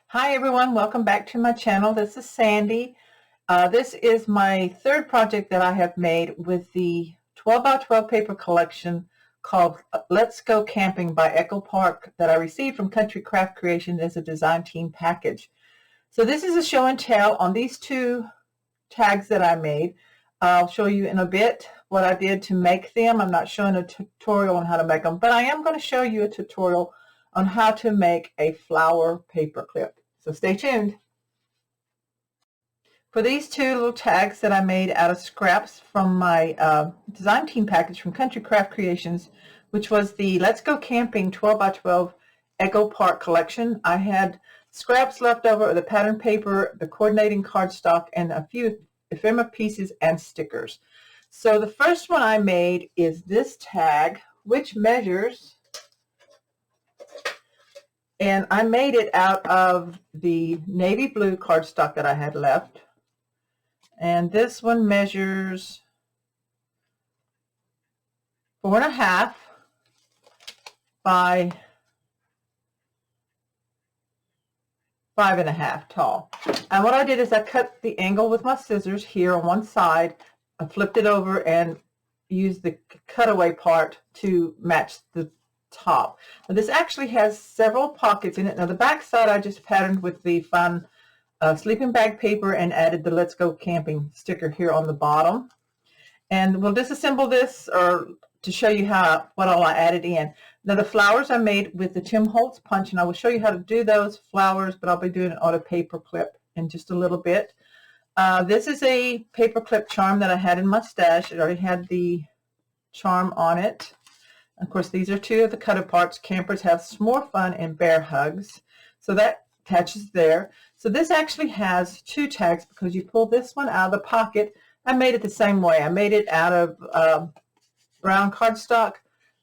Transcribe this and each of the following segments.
Hi everyone, welcome back to my channel. This is Sandy. This is my third project that I have made with the 12 by 12 paper collection called Let's Go Camping by Echo Park that I received from Country Craft Creation as a design team package. So this is a show and tell on these two tags that I made. I'll show you in a bit what I did to make them. I'm not showing a tutorial on how to make them, but I am going to show you a tutorial on how to make a flower paper clip. So stay tuned. For these two little tags that I made out of scraps from my design team package from Country Craft Creations, which was the Let's Go Camping 12 by 12 Echo Park collection, I had scraps left over of the pattern paper, the coordinating cardstock, and a few ephemera pieces and stickers. So the first one I made is this tag, which measures, and I made it out of the navy blue cardstock that I had left. And this one measures 4.5 by 5.5 tall. And what I did is I cut the angle with my scissors here on one side. I flipped it over and used the cutaway part to match the top. Now this actually has several pockets in it. Now the back side I just patterned with the fun sleeping bag paper and added the Let's Go Camping sticker here on the bottom. And we'll disassemble this to show you what all I added in. Now the flowers I made with the Tim Holtz punch, and I will show you how to do those flowers, but I'll be doing it on a paper clip in just a little bit. This is a paper clip charm that I had in my stash. It already had the charm on it. Of course, these are two of the cut aparts. Campers have s'more fun and bear hugs. So that attaches there. So this actually has two tags because you pull this one out of the pocket. I made it the same way. I made it out of brown cardstock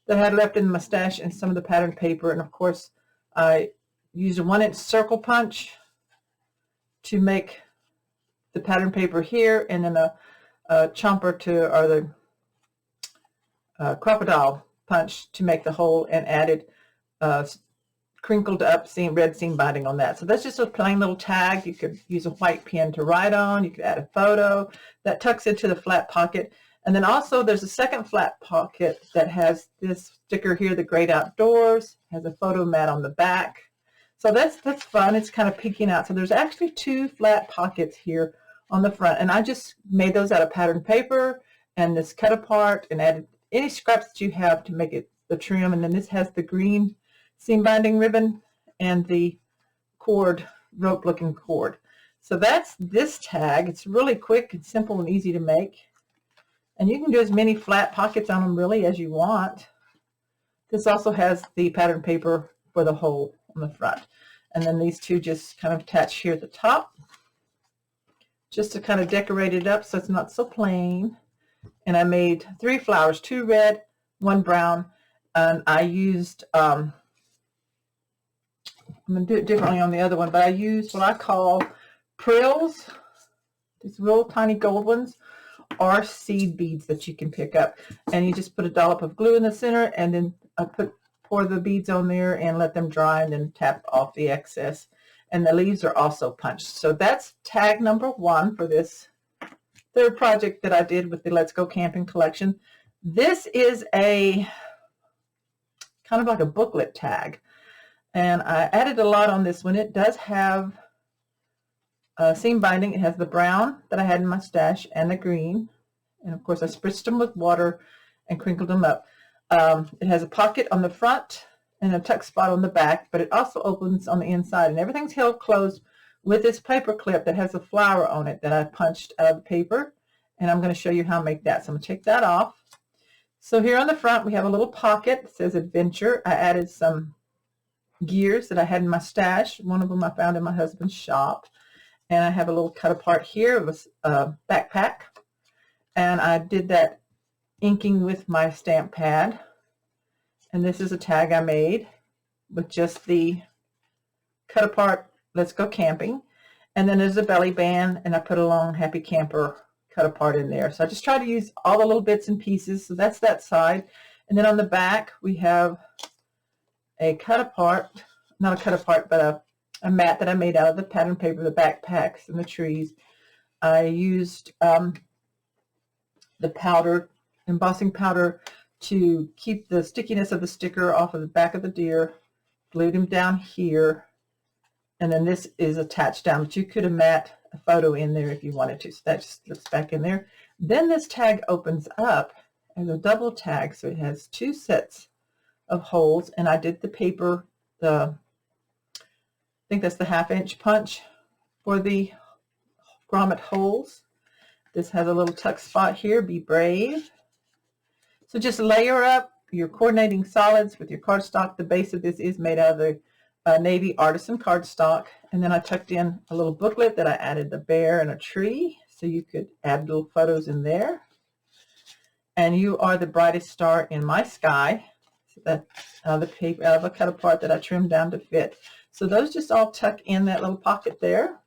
that I had left in my stash and some of the pattern paper. And of course, I used a 1-inch circle punch to make the pattern paper here, and then a chomper or the crocodile punch to make the hole, and added crinkled up red seam binding on that. So that's just a plain little tag. You could use a white pen to write on. You could add a photo that tucks into the flat pocket. And then also there's a second flat pocket that has this sticker here, the Great Outdoors, has a photo mat on the back. So that's fun. It's kind of peeking out. So there's actually two flat pockets here on the front. And I just made those out of pattern paper and this cut apart and added any scraps that you have to make it the trim. And then this has the green seam binding ribbon and the cord, rope looking cord. So that's this tag. It's really quick and simple and easy to make. And you can do as many flat pockets on them really as you want. This also has the pattern paper for the hole on the front. And then these two just kind of attach here at the top, just to kind of decorate it up so it's not so plain. And I made 3 flowers, 2 red, 1 brown. And I used, I'm going to do it differently on the other one, but I used what I call prills, these real tiny gold ones, or seed beads that you can pick up. And you just put a dollop of glue in the center, and then I pour the beads on there and let them dry, and then tap off the excess. And the leaves are also punched. So that's tag number 1 for this third project that I did with the Let's Go Camping collection. This is a kind of like a booklet tag. And I added a lot on this one. It does have seam binding. It has the brown that I had in my stash and the green. And of course I spritzed them with water and crinkled them up. It has a pocket on the front and a tuck spot on the back, but it also opens on the inside. And everything's held closed with this paper clip that has a flower on it that I punched out of the paper. And I'm going to show you how to make that. So I'm going to take that off. So here on the front we have a little pocket that says Adventure. I added some gears that I had in my stash. One of them I found in my husband's shop. And I have a little cut apart here of a backpack. And I did that inking with my stamp pad. And this is a tag I made with just the cut apart Let's Go Camping. And then there's a belly band, and I put a long Happy Camper cut apart in there. So I just try to use all the little bits and pieces. So that's that side. And then on the back we have a cut apart, not a cut apart, but a mat that I made out of the pattern paper, the backpacks and the trees. I used the powder, embossing powder, to keep the stickiness of the sticker off of the back of the deer. Glued him down here, and then this is attached down, but you could have mat a photo in there if you wanted to, so that just slips back in there. Then this tag opens up as a double tag, so it has 2 sets of holes, and I did the paper, I think that's the 1/2 inch punch for the grommet holes. This has a little tuck spot here, be brave. So just layer up your coordinating solids with your cardstock. The base of this is made out of the Navy Artisan cardstock. And then I tucked in a little booklet that I added the bear and a tree, so you could add little photos in there. And you are the brightest star in my sky. So that's the paper out of a cut apart that I trimmed down to fit. So those just all tuck in that little pocket there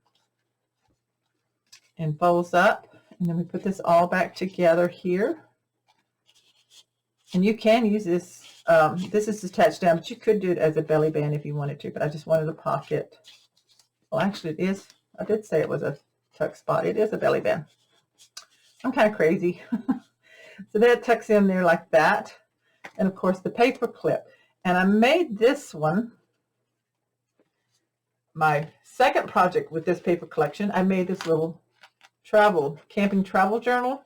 and folds up. And then we put this all back together here. And you can use this, this is attached down, but you could do it as a belly band if you wanted to, but I just wanted a pocket. Well, actually it is, I did say it was a tuck spot. It is a belly band. I'm kind of crazy. So that tucks in there like that. And of course the paper clip. And I made this one, my second project with this paper collection. I made this little camping travel journal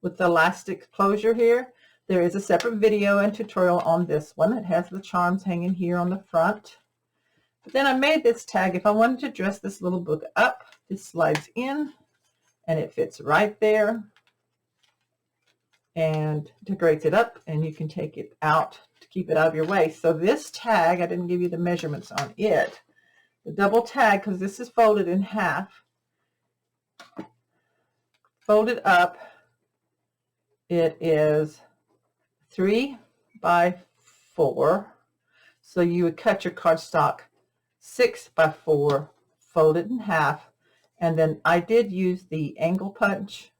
with the elastic closure here. There is a separate video and tutorial on this one. It has the charms hanging here on the front. But then I made this tag. If I wanted to dress this little book up, this slides in and it fits right there and decorates it up, and you can take it out to keep it out of your way. So this tag, I didn't give you the measurements on it. The double tag, because this is folded in half, folded up, it is 3 by 4, so you would cut your cardstock 6 by 4, fold it in half, and then I did use the angle punch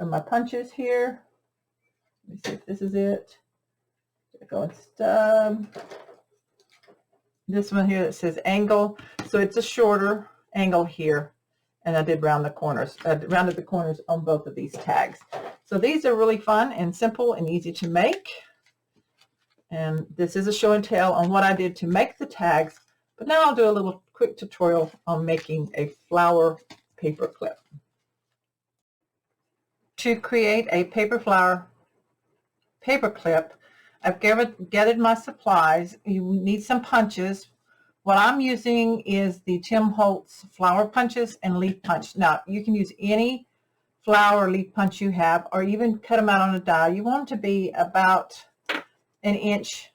on my punches here. Let me see if this is it. Go and stub. This one here that says angle, so it's a shorter angle here, and I did round the corners. I rounded the corners on both of these tags. So these are really fun and simple and easy to make. And this is a show and tell on what I did to make the tags. But now I'll do a little quick tutorial on making a flower paper clip. To create a paper flower paper clip, I've gathered my supplies. You need some punches. What I'm using is the Tim Holtz flower punches and leaf punch. Now, you can use any flower leaf punch you have, or even cut them out on a die. You want them to be about an inch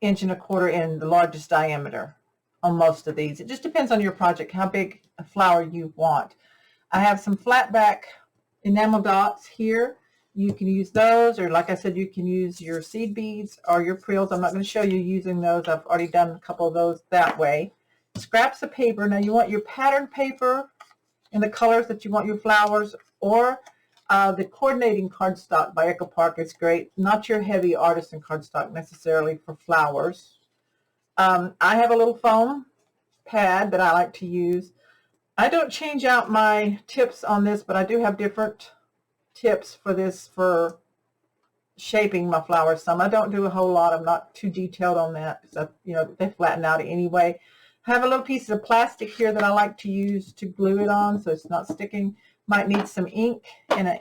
and a quarter in the largest diameter on most of these. It just depends on your project, how big a flower you want. I have some flat back enamel dots here. You can use those, or like I said, you can use your seed beads or your prills. I'm not going to show you using those. I've already done a couple of those that way. Scraps of paper. Now you want your pattern paper in the colors that you want your flowers, or the coordinating cardstock by Echo Park is great. Not your heavy artisan cardstock necessarily for flowers. I have a little foam pad that I like to use. I don't change out my tips on this, but I do have different tips for this for shaping my flowers. Some I don't do a whole lot. I'm not too detailed on that because they flatten out anyway. I have a little piece of plastic here that I like to use to glue it on so it's not sticking. Might need some ink and an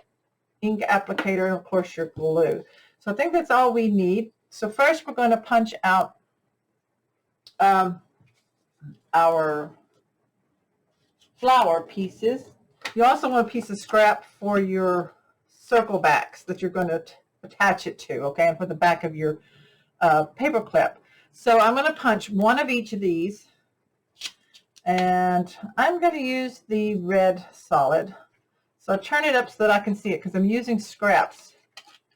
ink applicator, and of course your glue. So I think that's all we need. So first we're going to punch out our flower pieces. You also want a piece of scrap for your circle backs that you're going to attach it to, okay, and for the back of your paper clip. So I'm going to punch one of each of these, and I'm going to use the red solid. So I turn it up so that I can see it because I'm using scraps,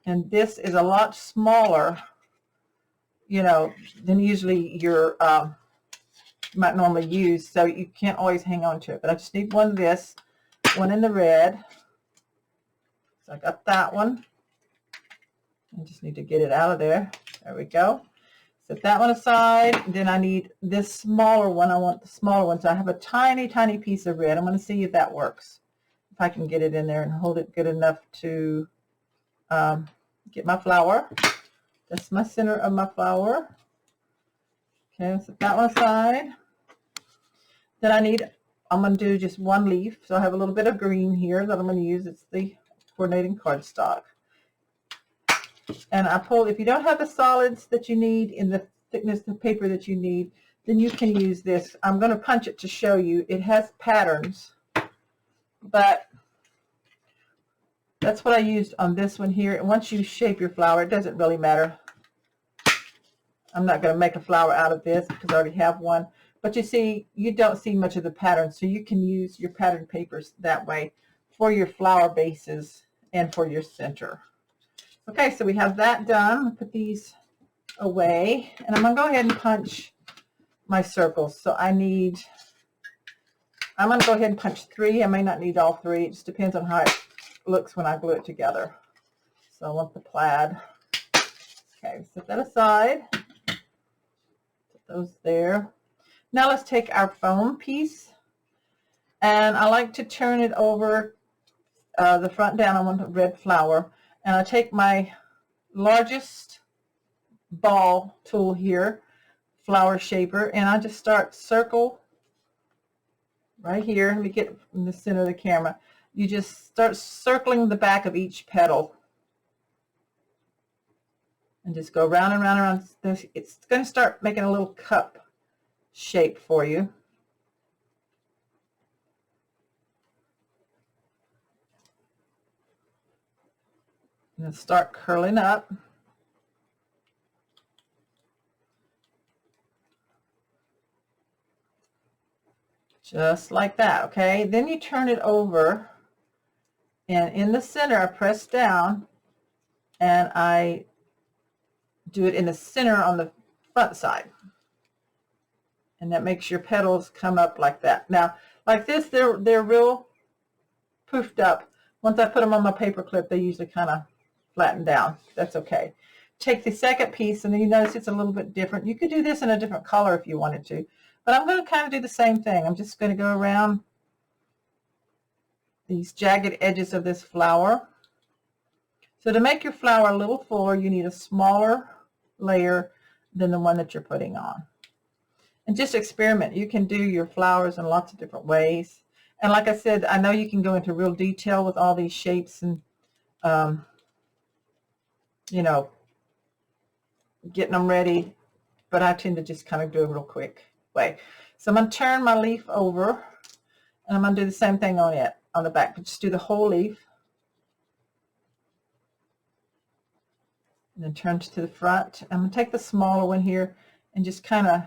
and this is a lot smaller, than usually your might normally use, so you can't always hang on to it. But I just need one of this, one in the red. So I got that one. I just need to get it out of there. There we go. Set that one aside. Then I need this smaller one. I want the smaller one. So I have a tiny, tiny piece of red. I'm going to see if that works. If I can get it in there and hold it good enough to get my flower. That's my center of my flower. Okay, set that one aside. Then I'm going to do just one leaf. So I have a little bit of green here that I'm going to use. It's the coordinating cardstock. And I pull, if you don't have the solids that you need in the thickness of paper that you need, then you can use this. I'm going to punch it to show you. It has patterns, but that's what I used on this one here. And once you shape your flower, it doesn't really matter. I'm not going to make a flower out of this because I already have one. But you see, you don't see much of the pattern, so you can use your pattern papers that way for your flower bases and for your center. Okay, so we have that done. I'll put these away, and I'm going to go ahead and punch my circles. So I'm going to go ahead and punch 3. I may not need all 3. It just depends on how it looks when I glue it together. So I want the plaid. Okay, set that aside. Put those there. Now let's take our foam piece, and I like to turn it over the front down. I want a red flower. And I take my largest ball tool here, flower shaper, and I just start circle right here. Let me get in the center of the camera. You just start circling the back of each petal and just go round and round and round. It's going to start making a little cup shape for you. And start curling up. Just like that, okay? Then you turn it over, and in the center I press down, and I do it in the center on the front side. And that makes your petals come up like that. Now, like this, they're real poofed up. Once I put them on my paper clip, they usually kind of flatten down. That's okay. Take the second piece, and then you notice it's a little bit different. You could do this in a different color if you wanted to, but I'm going to kind of do the same thing. I'm just going to go around these jagged edges of this flower. So to make your flower a little fuller, you need a smaller layer than the one that you're putting on. And just experiment. You can do your flowers in lots of different ways. And like I said, I know you can go into real detail with all these shapes and you know, getting them ready, but I tend to just kind of do a real quick way. So I'm going to turn my leaf over, and I'm going to do the same thing on it, on the back, but just do the whole leaf. And then turn to the front. I'm going to take the smaller one here and just kind of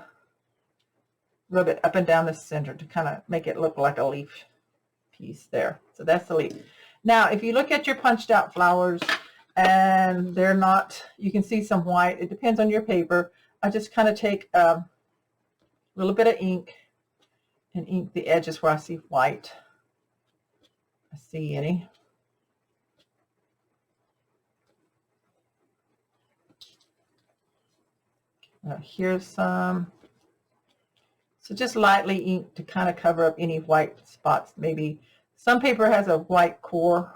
rub it up and down the center to kind of make it look like a leaf piece there. So that's the leaf. Now, if you look at your punched out flowers, and they're not, you can see some white. It depends on your paper. I just kind of take a little bit of ink and ink the edges where I see white. I see any. Here's some. So just lightly ink to kind of cover up any white spots. Maybe some paper has a white core,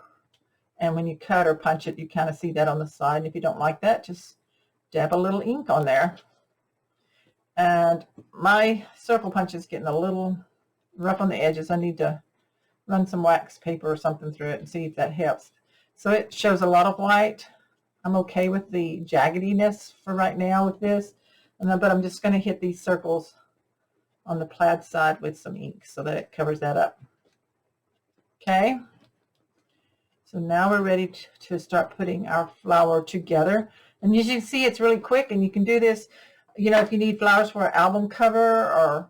and when you cut or punch it, you kind of see that on the side. And if you don't like that, just dab a little ink on there. And my circle punch is getting a little rough on the edges. I need to run some wax paper or something through it and see if that helps. So it shows a lot of white. I'm okay with the jaggediness for right now with this. But I'm just going to hit these circles on the plaid side with some ink so that it covers that up. Okay. So now we're ready to start putting our flower together. And as you can see, it's really quick, and you can do this, you know, if you need flowers for an album cover or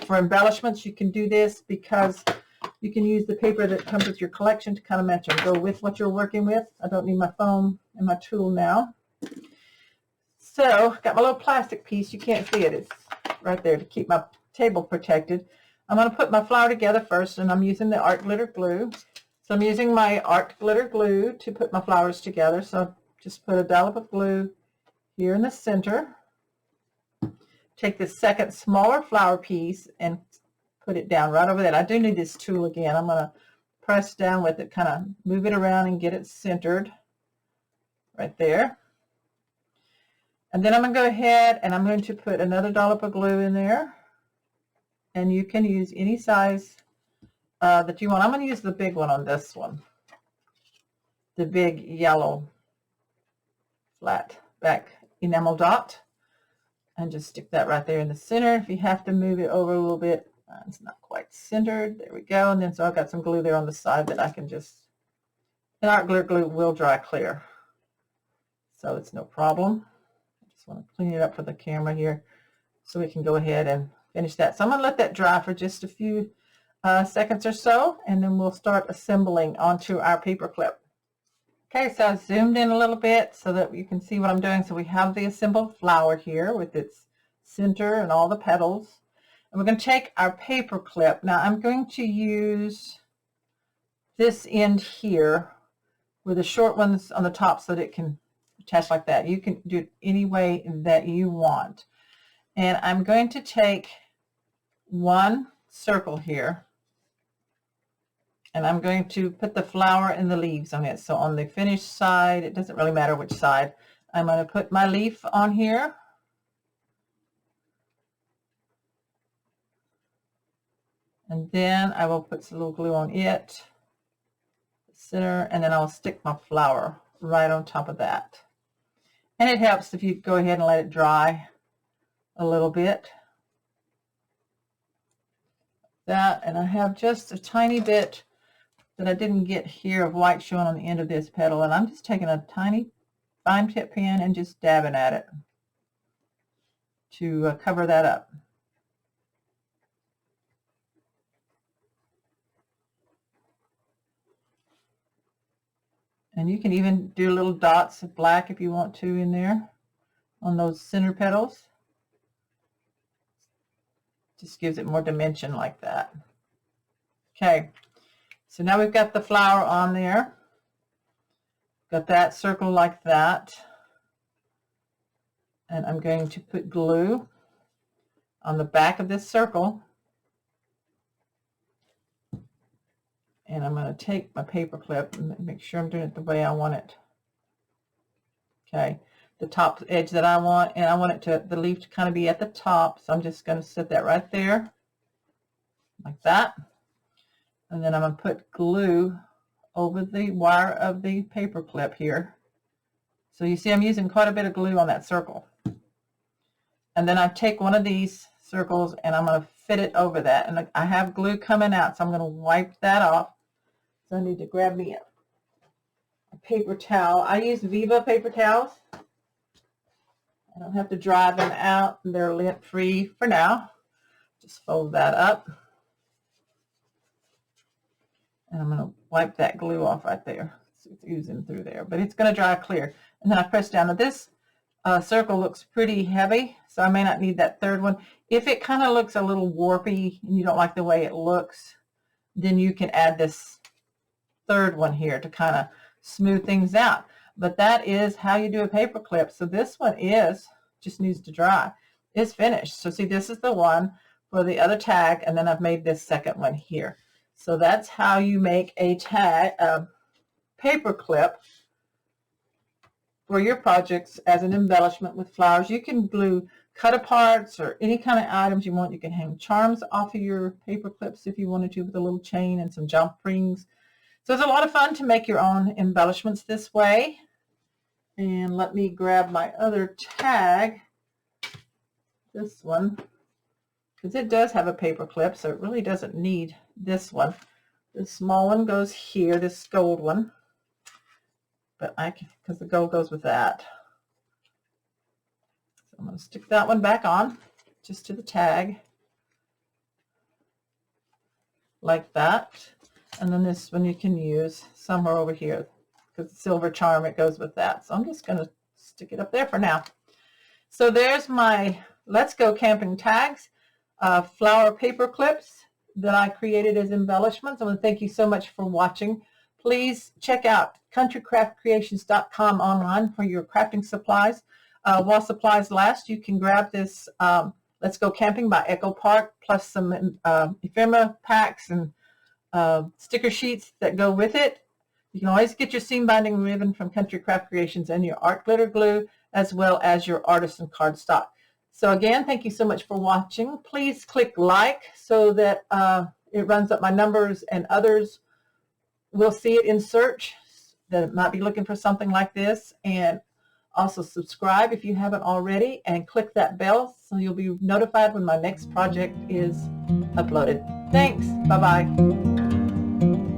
for embellishments, you can do this because you can use the paper that comes with your collection to kind of match and go with what you're working with. I don't need my foam and my tool now. So got my little plastic piece. You can't see it. It's right there to keep my table protected. I'm going to put my flower together first, and I'm using the art glitter glue. So I'm using my art glitter glue to put my flowers together. So just put a dollop of glue here in the center. take this second smaller flower piece and put it down right over that. I do need this tool again. I'm going to press down with it, kind of move it around and get it centered right there. And then I'm going to go ahead and I'm going to put another dollop of glue in there. And you can use any size that you want. I'm going to use the big one on this one. The big yellow flat back enamel dot. And just stick that right there in the center. If you have to move it over a little bit, it's not quite centered. There we go. And then so I've got some glue there on the side that I can just, and our glue will dry clear. So it's no problem. I just want to clean it up for the camera here so we can go ahead and finish that. So I'm going to let that dry for just a few seconds or so, and then we'll start assembling onto our paper clip. Okay, so I zoomed in a little bit so that you can see what I'm doing. So we have the assembled flower here with its center and all the petals. And we're going to take our paper clip. Now I'm going to use this end here with the short ones on the top so that it can attach like that. You can do it any way that you want. And I'm going to take one circle here. And I'm going to put the flower and the leaves on it. So on the finished side, it doesn't really matter which side. I'm going to put my leaf on here. And then I will put some little glue on it, the center, and then I'll stick my flower right on top of that. And it helps if you go ahead and let it dry a little bit. That, and I have just a tiny bit that I didn't get here of white showing on the end of this petal, and I'm just taking a tiny fine tip pen and just dabbing at it to cover that up. And you can even do little dots of black if you want to in there on those center petals. Just gives it more dimension like that. Okay. So now we've got the flower on there. Got that circle like that. And I'm going to put glue on the back of this circle. And I'm going to take my paper clip and make sure I'm doing it the way I want it. Okay, the top edge that I want, and I want it to, the leaf to kind of be at the top. So I'm just going to set that right there like that. And then I'm going to put glue over the wire of the paper clip here. So you see I'm using quite a bit of glue on that circle. And then I take one of these circles and I'm going to fit it over that. And I have glue coming out, so I'm going to wipe that off. So I need to grab me a paper towel. I use Viva paper towels. I don't have to dry them out. They're lint free for now. Just fold that up. And I'm going to wipe that glue off right there. So it's oozing through there, but it's going to dry clear. And then I press down. Now this circle looks pretty heavy, so I may not need that third one. If it kind of looks a little warpy and you don't like the way it looks, then you can add this third one here to kind of smooth things out. But that is how you do a paper clip. So this one just needs to dry. It's finished. So see, this is the one for the other tag, and then I've made this second one here. So that's how you make a tag, paper clip for your projects as an embellishment with flowers. You can glue cut-aparts or any kind of items you want. You can hang charms off of your paper clips if you wanted to with a little chain and some jump rings. So it's a lot of fun to make your own embellishments this way. And let me grab my other tag, this one, because it does have a paper clip, so it really doesn't need this one. The small one goes here, this gold one, but because the gold goes with that. So I'm going to stick that one back on, just to the tag, like that. And then this one you can use somewhere over here, because the silver charm, it goes with that. So I'm just going to stick it up there for now. So there's my Let's Go Camping tags, flower paper clips that I created as embellishments. I want to thank you so much for watching. Please check out countrycraftcreations.com online for your crafting supplies. While supplies last, you can grab this Let's Go Camping by Echo Park, plus some ephemera packs and sticker sheets that go with it. You can always get your seam binding ribbon from Country Craft Creations and your art glitter glue, as well as your artisan cardstock. So again, thank you so much for watching. Please click like so that it runs up my numbers and others will see it in search that might be looking for something like this. And also subscribe if you haven't already, and click that bell so you'll be notified when my next project is uploaded. Thanks. Bye-bye.